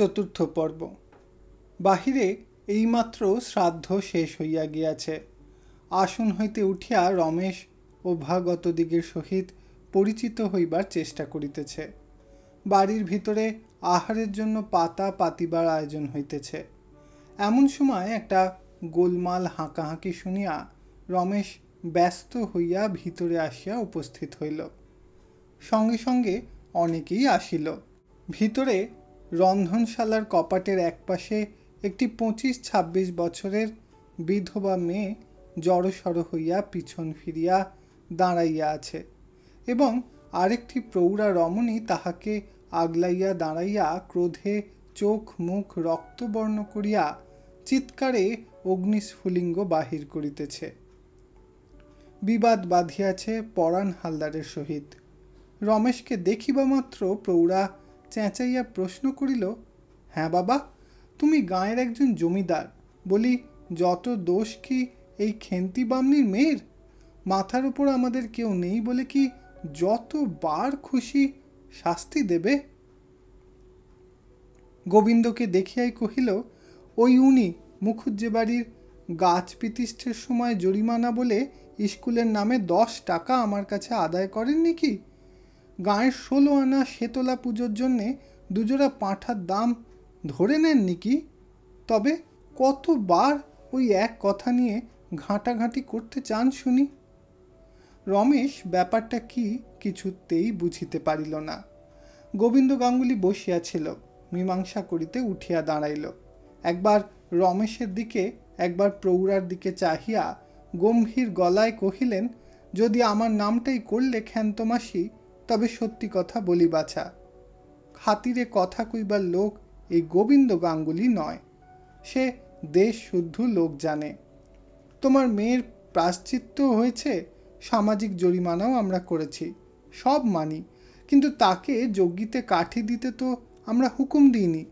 চতুর্থ পর্ব। বাহিরে এইমাত্র শ্রাদ্ধ শেষ হইয়া গিয়াছে। আসন হইতে উঠিয়া রমেশ অভ্যাগত দিগের সহিত পরিচিত হইবার চেষ্টা করিতেছে। বাড়ির ভিতরে আহারের জন্য পাতা পাতিবার আয়োজন হইতেছে। এমন সময় একটা গোলমাল হাঁকাহাঁকি শুনিয়া রমেশ ব্যস্ত হইয়া ভিতরে আসিয়া উপস্থিত হইল। সঙ্গে সঙ্গে অনেকেই আসিল। ভিতরে রন্ধনশালার কপাটের একপাশে একটি 25-26 বছরের বিধবা মেয়ে জড়সড় হইয়া পিছন ফিরিয়া দাঁড়াইয়া আছে এবং আরেকটি প্রৌঢ়া রমণী তাহাকে আগলাইয়া দাঁড়াইয়া ক্রোধে চোখ মুখ রক্তবর্ণ করিয়া চিৎকারে অগ্নিস্ফুলিঙ্গ বাহির করিতেছে। বিবাদ বাঁধিয়াছে পরাণ হালদারের সহিত। রমেশকে দেখিবা মাত্র প্রৌঢ়া চেঁচাইয়া প্রশ্ন করিল, হ্যাঁ বাবা, তুমি গাঁয়ের একজন জমিদার, বলি যত দোষ কি এই খেন্তি বামনির মেয়ের? মাথার উপর আমাদের কেউ নেই বলে কি যতবার খুশি শাস্তি দেবে? গোবিন্দকে দেখিয়াই কহিল, ওই উনি মুখুজ্জে বাড়ির গাছ পিতিষ্ঠের সময় জরিমানা বলে স্কুলের নামে 10 টাকা আমার কাছে আদায় করেননি কি? গাঁয়ের 16 আনা শেতলা পুজোর জন্যে দুজোড়া পাঁঠার দাম ধরে নেননি কি? তবে কতবার ওই এক কথা নিয়ে ঘাঁটাঘাঁটি করতে চান শুনি? রমেশ ব্যাপারটা কি কিছুতেই বুঝিতে পারিল না। গোবিন্দ গাঙ্গুলি বসিয়াছিল, মীমাংসা করিতে উঠিয়া দাঁড়াইল। একবার রমেশের দিকে একবার প্রৌঢ়ার দিকে চাহিয়া গম্ভীর গলায় কহিলেন, যদি আমার নামটাই করলে ক্ষান্তমাসি তবে সত্যি কথা বলি বাছা, খাতিরে কথা কইবার লোক এই গোবিন্দ গাঙ্গুলি নয়। সে দেশ শুদ্ধ লোক জানে। তোমার মেয়ের প্রায়শ্চিত্ত হয়েছে, সামাজিক জরিমানাও আমরা করেছি, সব মানি, কিন্তু তাকে যজ্ঞিতে কাঠি দিতে তো আমরা হুকুম দিইনি।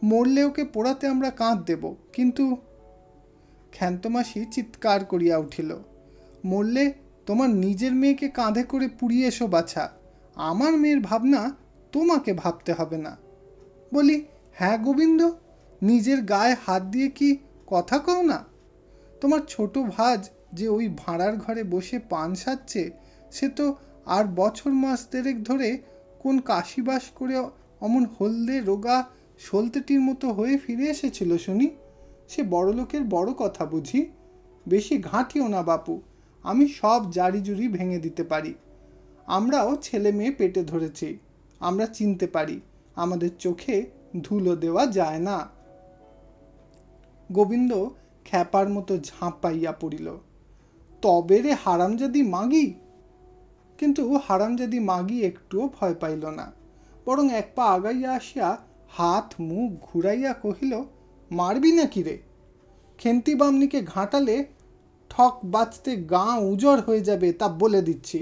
মরলে ওকে পোড়াতে আমরা কাঁধ দেব, কিন্তু ক্ষান্তমাসি চিৎকার করিয়া উঠিল, মরলে তোমার নিজের মেয়েকে কাঁধে করে পুড়িয়ে এসো বাছা, আমার মেয়ের ভাবনা তোমাকে ভাবতে হবে না। বলি, হ্যাঁ গোবিন্দ, নিজের গায়ে হাত দিয়ে কি কথা কও না? তোমার ছোট ভাজ যে ওই ভাঁড়ার ঘরে বসে পান সাজছে, সে তো আর বছর মাস দেড়েক ধরে কোন কাশিবাস করে অমন হলদে রোগা সলতেটির মতো হয়ে ফিরে এসেছিল শুনি। সে বড়লোকের বড় কথা বুঝি। বেশি ঘাঁটিও না বাপু, আমি সব জারি জুরি ভেঙে দিতে পারি। আমরাও ছেলে মেয়ে পেটে ধরেছি, আমরা চিনতে পারি, আমাদের চোখে ধুলো দেওয়া যায় না। গোবিন্দ খ্যাপার মতো ঝাঁপাইয়া পড়িল, তবে রে হারামজাদি মাগি। কিন্তু হারামজাদি মাগি একটুও ভয় পাইল না, বরং এক পা আগাইয়া আসিয়া হাত মুখ ঘুরাইয়া কহিল, মারবি নাকি রে? খেন্তি বামনিকে ঘাঁটালে ঠক বাঁচতে গাঁ উজড় হয়ে যাবে, তা বলে দিচ্ছি।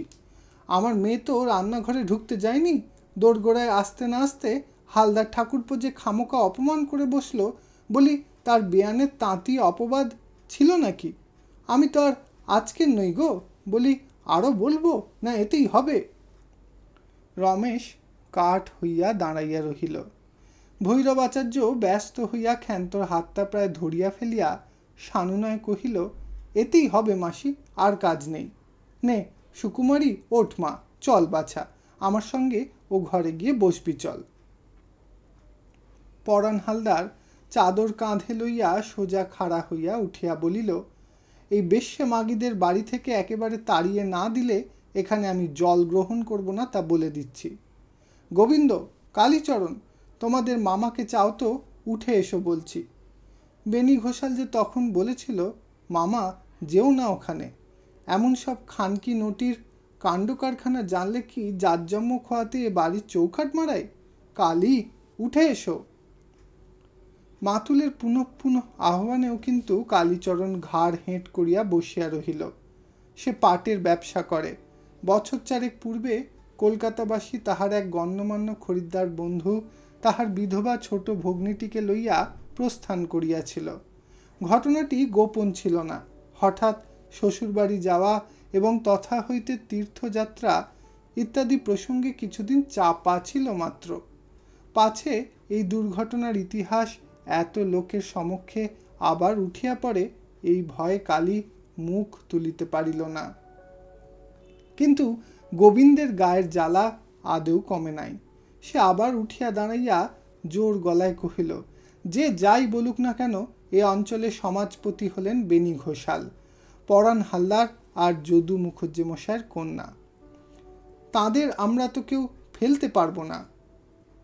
আমার মেয়ে তো রান্নাঘরে ঢুকতে যায়নি, দোরগোড়ায় আসতে না আসতে হালদার ঠাকুরপো যে খামোকা অপমান করে বসলো, বলি তার বেয়ানের তাঁতি অপবাদ ছিল নাকি? আমি তো আর আজকের নই গো, বলি আরও বলবো না এতেই হবে? রমেশ কাঠ হইয়া দাঁড়াইয়া রহিল। ভৈরবাচার্য ব্যস্ত হইয়া ক্ষান্তর হাতটা প্রায় ধরিয়া ফেলিয়া সানুনয় কহিল, এতেই হবে মাসি, আর কাজ নেই। নে সুকুমারী, ওঠ মা, চল বাছা, আমার সঙ্গে ও ঘরে গিয়ে বসবি চল। পরাণ হালদার চাদর কাঁধে লইয়া সোজা খাড়া হইয়া উঠিয়া বলিল, এই বেশ্যা মাগিদের বাড়ি থেকে একেবারে তাড়িয়ে না দিলে এখানে আমি জল গ্রহণ করব না, তা বলে দিচ্ছি। গোবিন্দ, কালীচরণ, তোমাদের মামাকে চাও তো উঠে এসো বলছি। বেনি ঘোষাল যে তখন বলেছিল, মামা যেও না ওখানে, এমন সব খানকি নটির কাণ্ড কারখানা জানলে কি জাতজম্ম খোয়াতে এ বাড়ির চৌকাট মারায়? কালী, উঠে এসো। মাতুলের পুনঃ পুনঃ আহ্বানেও কিন্তু কালীচরণ ঘাড় হেঁট করিয়া বসিয়া রহিল। সে পাটের ব্যবসা করে। বছর 4 পূর্বে কলকাতাবাসী তাহার এক গণ্যমান্য খরিদ্দার বন্ধু তাহার বিধবা ছোট ভগ্নীটিকে লইয়া প্রস্থান করিয়াছিল। ঘটনাটি গোপন ছিল না। হঠাৎ শ্বশুরবাড়ি যাওয়া এবং তথা হইতে তীর্থযাত্রা ইত্যাদি প্রসঙ্গে কিছুদিন চাপা ছিল মাত্র। পাছে এই দুর্ঘটনার ইতিহাস এত লোকের সমক্ষে আবার উঠিয়া পড়ে, এই ভয়ে কালী মুখ তুলিতে পারিল না। কিন্তু গোবিন্দের গায়ের জ্বালা আদৌ কমে নাই। সে আবার উঠিয়া দাঁড়াইয়া জোর গলায় কহিল, যে যাই বলুক না কেন, এ অঞ্চলে সমাজপতি হলেন বেনি ঘোষাল, পরাণ হালদার আর যদু মুখুজ্জে মশাইয়ের কন্যা। তাদের আমরা তো কেউ ফেলতে পারবো না।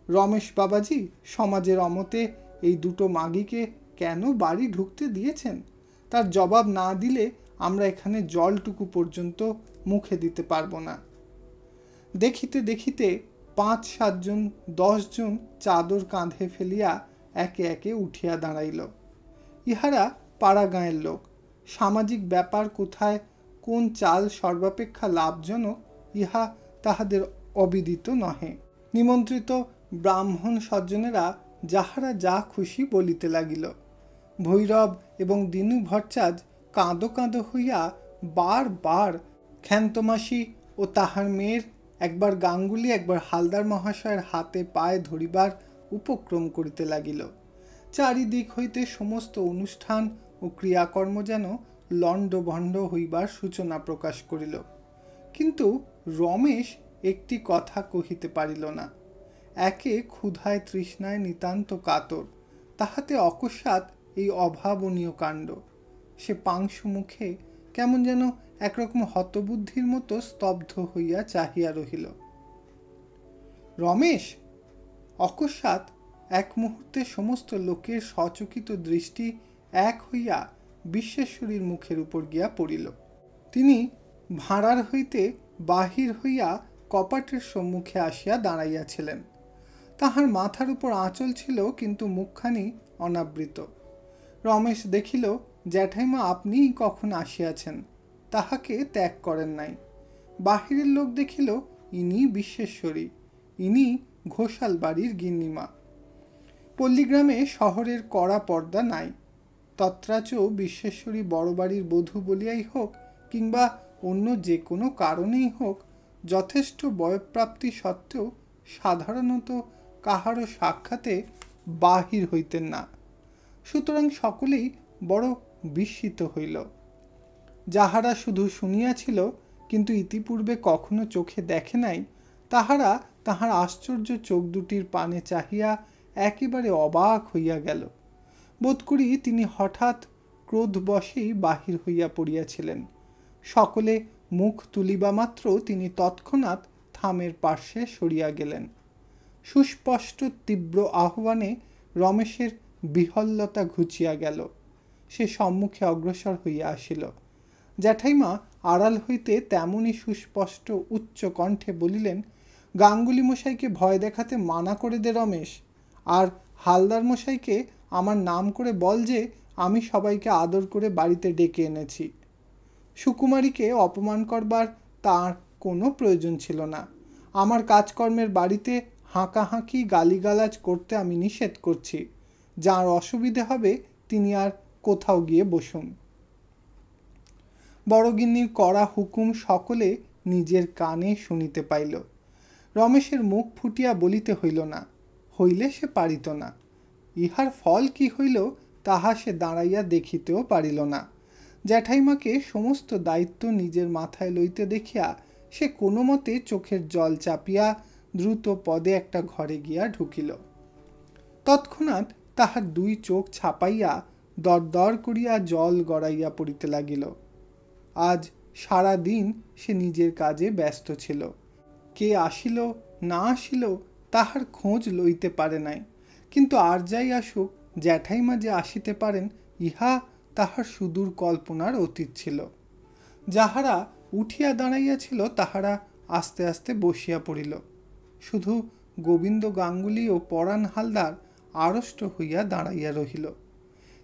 রমেশ বাবাজি, সমাজের অমতে এই দুটো মাগিকে কেন বাড়ি ঢুকতে দিয়েছেন, তার জবাব না দিলে আমরা এখানে জলটুকু পর্যন্ত মুখে দিতে পারবো না। দেখিতে দেখিতে ৫-৭ জন ১০ জন চাদর কাঁধে ফেলিয়া একে একে উঠিয়া দাঁড়াইল। ইহারা পাড়া গাঁয়ের লোক। সামাজিক ব্যাপার কোথায় কোন চাল সর্বাপেক্ষা লাভজনক, ইহা তাহাদের অবিদিত নহে। নিমন্ত্রিত ব্রাহ্মণ সজ্জনেরা যাহারা যা খুশি বলিতে লাগিল। ভৈরব এবং দিনু ভট্টাচার্য কাঁদো কাঁদো হইয়া বারবার ক্ষান্তমাসী ও তাহার মেয়ের একবার গাঙ্গুলি একবার হালদার মহাশয়ের হাতে পায়ে ধরিবার উপক্রম করিতে লাগিল। চারিদিক হইতে সমস্ত অনুষ্ঠান ও ক্রিয়াকর্ম যেন লণ্ডভণ্ড হইবার সূচনা প্রকাশ করিল। কিন্তু রমেশ একটি কথা কহিতে পারিল না। একে ক্ষুধায় তৃষ্ণায় নিতান্ত কাতর, তাহাতে অকস্মাৎ এই অভাবনীয় কাণ্ড। সে পাংশু মুখে কেমন যেন একরকম হতবুদ্ধির মতো স্তব্ধ হইয়া চাহিয়া রহিল। রমেশ! অকস্মাৎ এক মুহূর্তে সমস্ত লোকের সচকিত দৃষ্টি এক হইয়া বিশ্বেশ্বরীর মুখের উপর গিয়া পড়িল। তিনি ভাঁড়ার হইতে বাহির হইয়া কপাটের সম্মুখে আসিয়া দাঁড়াইয়াছিলেন। তাহার মাথার উপর আঁচল ছিল, কিন্তু মুখখানি অনাবৃত। রমেশ দেখিল জ্যাঠাইমা আপনিই কখন আসিয়াছেন, তাহাকে ত্যাগ করেন নাই। বাহিরের লোক দেখিল ইনি বিশ্বেশ্বরী, ইনি ঘোষাল বাড়ির গিন্নিমা। পল্লীগ্রামে শহরের কড়া পর্দা নাই। তত্রাচ বিশ্বেশ্বরী বড় বাড়ির বধূ বলিয়াই হোক কিংবা অন্য যে কোনো কারণেই হোক, যথেষ্ট বয়ঃপ্রাপ্তি সত্ত্বেও সাধারণত কাহারও সাক্ষাতে বাহির হইতেন না। সুতরাং সকলেই বড় বিস্মিত হইল। যাহারা শুধু শুনিয়াছিল কিন্তু ইতিপূর্বে কখনো চোখে দেখে নাই, তাহারা তাহার আশ্চর্য চোখ দুটির পানে চাহিয়া একেবারে অবাক হইয়া গেল। বোধ করি তিনি হঠাৎ ক্রোধবশেই বাহির হইয়া পড়িয়াছিলেন। সকলে মুখ তুলিবা মাত্র তিনি তৎক্ষণাৎ থামের পার্শ্বে সরিয়া গেলেন। সুস্পষ্ট তীব্র আহ্বানে রমেশের বিহ্বলতা ঘুচিয়া গেল। সে সম্মুখে অগ্রসর হইয়া আসিল। জ্যাঠাইমা আড়াল হইতে তেমনি সুস্পষ্ট উচ্চ কণ্ঠে বলিলেন, গাঙ্গুলি মশাইকে ভয় দেখাতে মানা করে দে রমেশ, আর হালদার মশাইকে আমার নাম করে বল যে আমি সবাইকে আদর করে বাড়িতে ডেকে এনেছি। সুকুমারীকে অপমান করবার তার কোনো প্রয়োজন ছিল না। আমার কাজকর্মের বাড়িতে হাঁকাহাঁকি গালিগালাজ করতে আমি নিষেধ করছি। যার অসুবিধে হবে তিনি আর কোথাও গিয়ে বসুন। বড়গিন্নির কড়া হুকুম সকলে নিজের কানে শুনিতে পাইল। রমেশের মুখ ফুটিয়া বলিতে হইল না, হইলে সে পারিত না। ইহার ফল কি হইল তাহা সে দাঁড়াইয়া দেখিতেও পারিল না। জ্যাঠাইমাকে সমস্ত দায়িত্ব নিজের মাথায় লইতে দেখিয়া সে কোনো মতে চোখের জল চাপিয়া দ্রুত পদে একটা ঘরে গিয়া ঢুকিল। তৎক্ষণাৎ তাহার 2 চোখ ছাপাইয়া দরদর করিয়া জল গড়াইয়া পড়িতে লাগিল। আজ সারা দিন সে নিজের কাজে ব্যস্ত ছিল। কে আসিল না আসিল তাহার খোঁজ লইতে পারে নাই। কিন্তু আর যাই আসুক, জ্যাঠাইমা যে আসিতে পারেন ইহা তাহার সুদূর কল্পনার অতীত ছিল। যাহারা উঠিয়া দাঁড়াইয়াছিল তাহারা আস্তে আস্তে বসিয়া পড়িল। শুধু গোবিন্দ গাঙ্গুলি ও পরাণ হালদার আড়ষ্ট হইয়া দাঁড়াইয়া রহিল।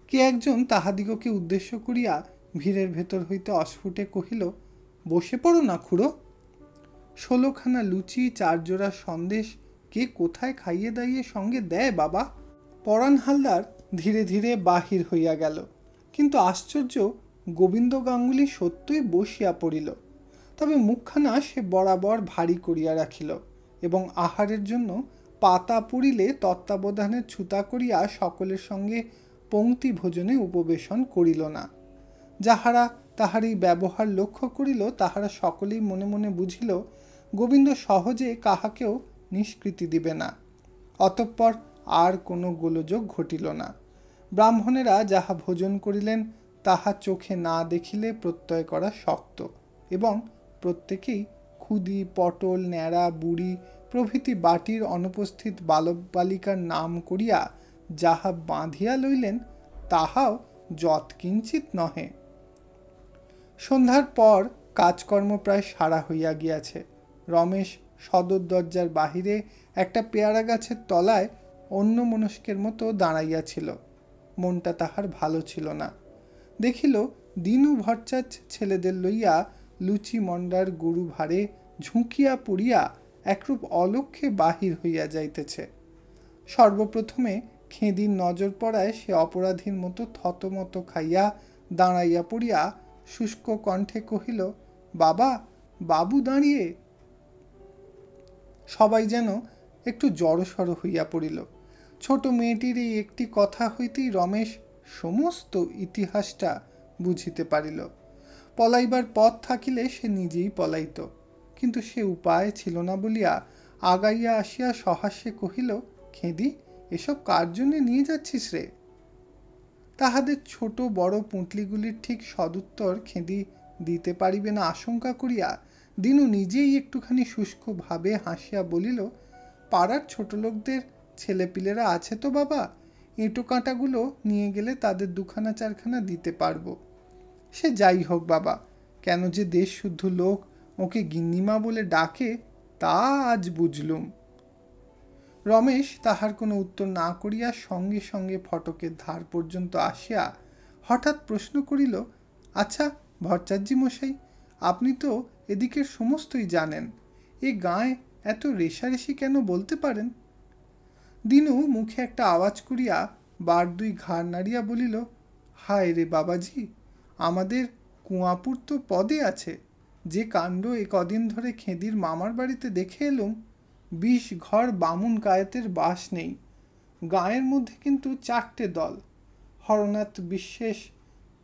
কে একজন তাহাদিগকে উদ্দেশ্য করিয়া ভিড়ের ভেতর হইতে অস্ফুটে কহিল, বসে পড়ো না খুড়ো। 16খানা লুচি 4 জোড়া সন্দেশ কে কোথায় খাইয়ে দাইয়ে সঙ্গে দেয় বাবা। পরাণ হালদার ধীরে ধীরে বাহির হইয়া গেল। কিন্তু আশ্চর্য, গোবিন্দ গাঙ্গুলি সত্যই বসিয়া পড়িল। তবে মুখখানা সে বরাবর ভারী করিয়া রাখিল এবং আহারের জন্য পাতা পড়িলে তত্ত্বাবধানের ছুতা করিয়া সকলের সঙ্গে পংক্তি ভোজনে উপবেশন করিল না। যাহারা তাহার এই ব্যবহার লক্ষ্য করিল তাহারা সকলেই মনে মনে বুঝিল গোবিন্দ সহজে কাহাকেও নিষ্কৃতি দিবে না। অতঃপর আর কোনো গোলযোগ ঘটিল না। ব্রাহ্মণেরা যাহা ভোজন করিলেন তাহা চোখে না দেখিলে প্রত্যয় করা শক্ত, এবং প্রত্যেকেই খুদি, পটল, ন্যাড়া, বুড়ি প্রভৃতি বাটির অনুপস্থিত বালক বালিকার নাম করিয়া যাহা বাঁধিয়া লইলেন তাহাও যৎকিঞ্চিৎ নহে। সন্ধ্যার পর কাজকর্ম প্রায় সারা হইয়া গিয়াছে। রমেশ সদর দরজার বাহিরে একটা পেয়ারা গাছের তলায় অন্যমনস্কের মতো দাঁড়াইয়াছিল। মনটা তাহার ভালো ছিল না। দেখিল দিনু ভট্টাচ ছেলেদের লইয়া লুচি মন্ডার গরু ভারে ঝুঁকিয়া পড়িয়া একরূপ অলক্ষ্যে বাহির হইয়া যাইতেছে। সর্বপ্রথমে খেদির নজর পড়ায় সে অপরাধীর মতো থতমত খাইয়া দাঁড়াইয়া পড়িয়া শুষ্ক কণ্ঠে কহিল, বাবা, বাবু দাঁড়িয়ে। সবাই যেন একটু জড়সড় হইয়া পড়িল। ছোট মেয়েটির এই একটি কথা হইতেই রমেশ সমস্ত ইতিহাসটা বুঝিতে পারিল। পলাইবার পথ থাকিলে সে নিজেই পলাইত, কিন্তু সে উপায় ছিল না বলিয়া আগাইয়া আসিয়া সহাস্যে কহিল, খেদি, এসব কার জন্যে নিয়ে যাচ্ছিস রে? তাহাদের ছোট বড় পুঁটলিগুলির ঠিক সদুত্তর খেদি দিতে পারিবে না আশঙ্কা করিয়া দিনু নিজেই একটুখানি শুষ্ক ভাবে হাসিয়া বলিল, পাড়ার ছোট লোকদের ছেলেপিলেরা আছে তো বাবা, এঁটো কাঁটাগুলো নিয়ে গেলে তাদের দুখানা চারখানা দিতে পারবো। সে যাই হোক বাবা, কেন যে দেশ শুদ্ধ লোক ওকে গিন্নিমা বলে ডাকে তা আজ বুঝলুম। রমেশ তাহার কোনো উত্তর না করিয়া সঙ্গে সঙ্গে ফটকের ধার পর্যন্ত আসিয়া হঠাৎ প্রশ্ন করিল, আচ্ছা ভট্টাচার্য মশাই, আপনি তো এদিকের সমস্তই জানেন, এ গাঁয়ে এত রেশারেশি কেন বলতে পারেন? দিনু মুখে একটা আওয়াজ করিয়া বার দুই ঘাড় নাড়িয়া বলিল, হায় রে বাবাজি, আমাদের কুয়াপুর তো পদে আছে। যে কাণ্ড এ কদিন ধরে খেদির মামার বাড়িতে দেখে এলুম, 20 ঘর বামুন কায়েতের বাস নেই। গাঁয়ের মধ্যে কিন্তু 4টে দল। হরনাথ বিশ্বাস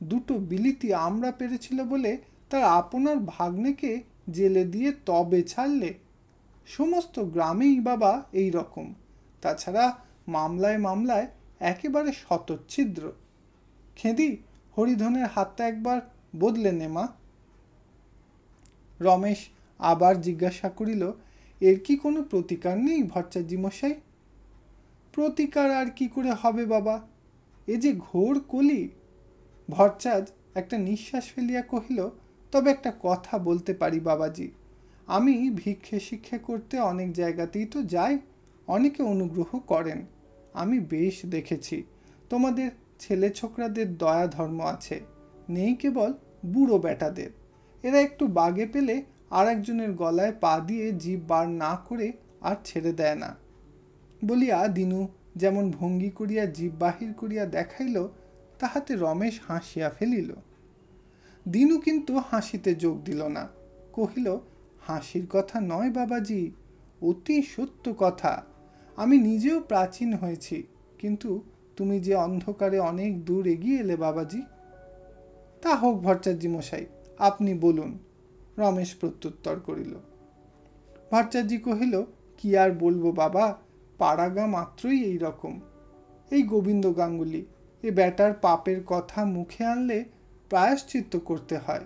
2টো বিলিতি আমরা পেরেছিল বলে তার আপনার ভাগ্নেকে জেলে দিয়ে তবে ছাড়লে। সমস্ত গ্রামেই বাবা এই রকম। তাছাড়া মামলায় মামলায় একেবারে শতচ্ছিদ্র। খেদি, হরিধনের হাতটা একবার বদলে নে মা। রমেশ আবার জিজ্ঞাসা করিল, এর কি কোনো প্রতিকার নেই ভট্টাচার্য মশাই? প্রতিকার আর কি করে হবে বাবা, এ যে ঘোর কলি। ভট্টাচার্য একটা নিঃশ্বাস ফেলিয়া কহিল, তবে একটা কথা বলতে পারি বাবাজি, আমি ভিক্ষে শিক্ষে করতে অনেক জায়গাতেই তো যাই, অনেকে অনুগ্রহ করেন। আমি বেশ দেখেছি তোমাদের ছেলে ছোকরাদের দয়া ধর্ম আছে, নেই কেবল বুড়ো বেটাদের। এরা একটু বাগে পেলে আর একজনের গলায় পা দিয়ে জিভ বার না করে আর ছেড়ে দেয় না। বলিয়া দিনু যেমন ভঙ্গি করিয়া জিভ বাহির করিয়া দেখাইল, তাহাতে রমেশ হাসিয়া ফেলিল। দিনু কিন্তু হাসিতে যোগ দিল না, কহিল, হাসির কথা নয় বাবাজি, অতি সত্য কথা। আমি নিজেও প্রাচীন হয়েছি, কিন্তু তুমি যে অন্ধকারে অনেক দূর এগিয়ে এলে বাবাজি। তা হোক ভট্টাচার্য মশাই, আপনি বলুন, রমেশ প্রত্যুত্তর করিল। ভট্টাচার্য কহিল, কি আর বলবো বাবা, পাড়াগা মাত্রই এই রকম। এই গোবিন্দ গাঙ্গুলি, এ বেটার পাপের কথা মুখে আনলে প্রায়শ্চিত্ত করতে হয়।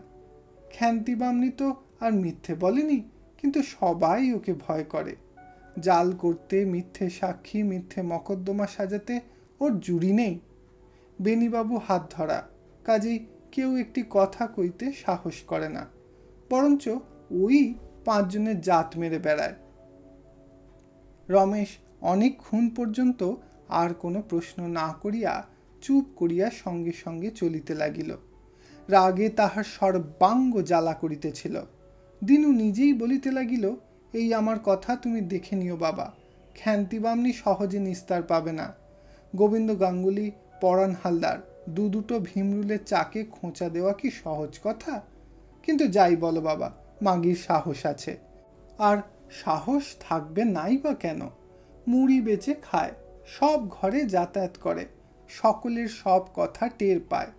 খ্যান্তি বামনি তো আর মিথ্যে বলেনি, কিন্তু সবাই ওকে ভয় করে। জাল করতে, মিথ্যে সাক্ষী, মিথ্যে মকদ্দমা সাজাতে ওর জুড়ি নেই। বেনিবাবু হাত ধরা, কাজেই কেউ একটি কথা কইতে সাহস করে না, বরঞ্চ ওই 5 জনের জাত মেরে বেড়ায়। রমেশ অনেকক্ষণ পর্যন্ত আর কোনো প্রশ্ন না করিয়া চুপ করিয়া সঙ্গে সঙ্গে চলিতে লাগিল। রাগে তাহার সর্বাঙ্গ জ্বালা করিতেছিল। দিনু নিজেই বলিতে লাগিল, এই আমার কথা তুমি দেখে নিও বাবা, খ্যান্তি বামনি সহজে নিস্তার পাবে না। গোবিন্দ গাঙ্গুলি, পরাণ হালদার, দুটো ভীমরুলের চাকে খোঁচা দেওয়া কি সহজ কথা? কিন্তু যাই বলো বাবা, মাগির সাহস আছে। আর সাহস থাকবে নাই বা কেন? মুড়ি বেচে খায়, সব ঘরে যাতায়াত করে, সকলের সব কথা টের পায়।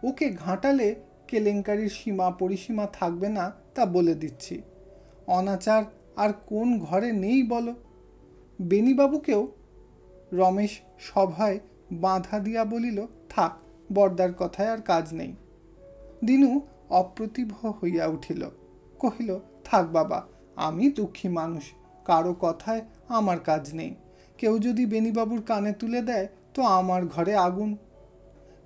ওকে ঘাঁটালে কেলেঙ্কারির সীমা পরিসীমা থাকবে না তা বলে দিচ্ছি। অনাচার আর কোন ঘরে নেই বলো? বেণীবাবুকেও রমেশ সভায় বাঁধা দিয়া বলিল, থাক, বর্দার কথায় আর কাজ নেই। দিনু অপ্রতিভ হইয়া উঠিল, কহিল, থাক বাবা, আমি দুঃখী মানুষ, কারো কথায় আমার কাজ নেই। কেউ যদি বেণীবাবুর কানে তুলে দেয় তো আমার ঘরে আগুন।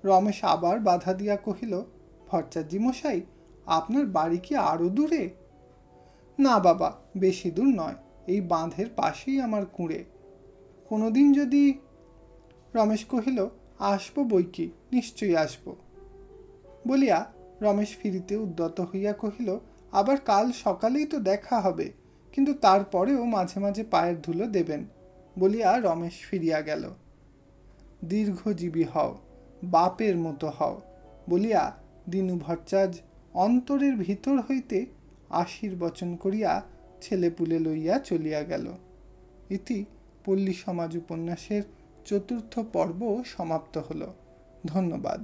রমেশ আবার বাধা দিয়া কহিল, ভট্টাচার্য মশাই, আপনার বাড়ি কি আরো দূরে? না বাবা, বেশি দূর নয়, এই বাঁধের পাশেই আমার কুঁড়ে। কোনোদিন যদি... রমেশ কহিল, আসবো বই কি, নিশ্চয়ই আসব। বলিয়া রমেশ ফিরিতে উদ্যত হইয়া কহিল, আবার কাল সকালেই তো দেখা হবে, কিন্তু তারপরেও মাঝে মাঝে পায়ের ধুলো দেবেন। বলিয়া রমেশ ফিরিয়া গেল। দীর্ঘজীবী হও, বাপের মতো হও বলিয়া দিনু ভট্টাচার্য অন্তরের ভিতর হইতে আশীর্বচন করিয়া ছেলেপুলে লইয়া চলিয়া গেল। ইতি পল্লী সমাজ উপন্যাসের ৪র্থ পর্ব সমাপ্ত হল। ধন্যবাদ।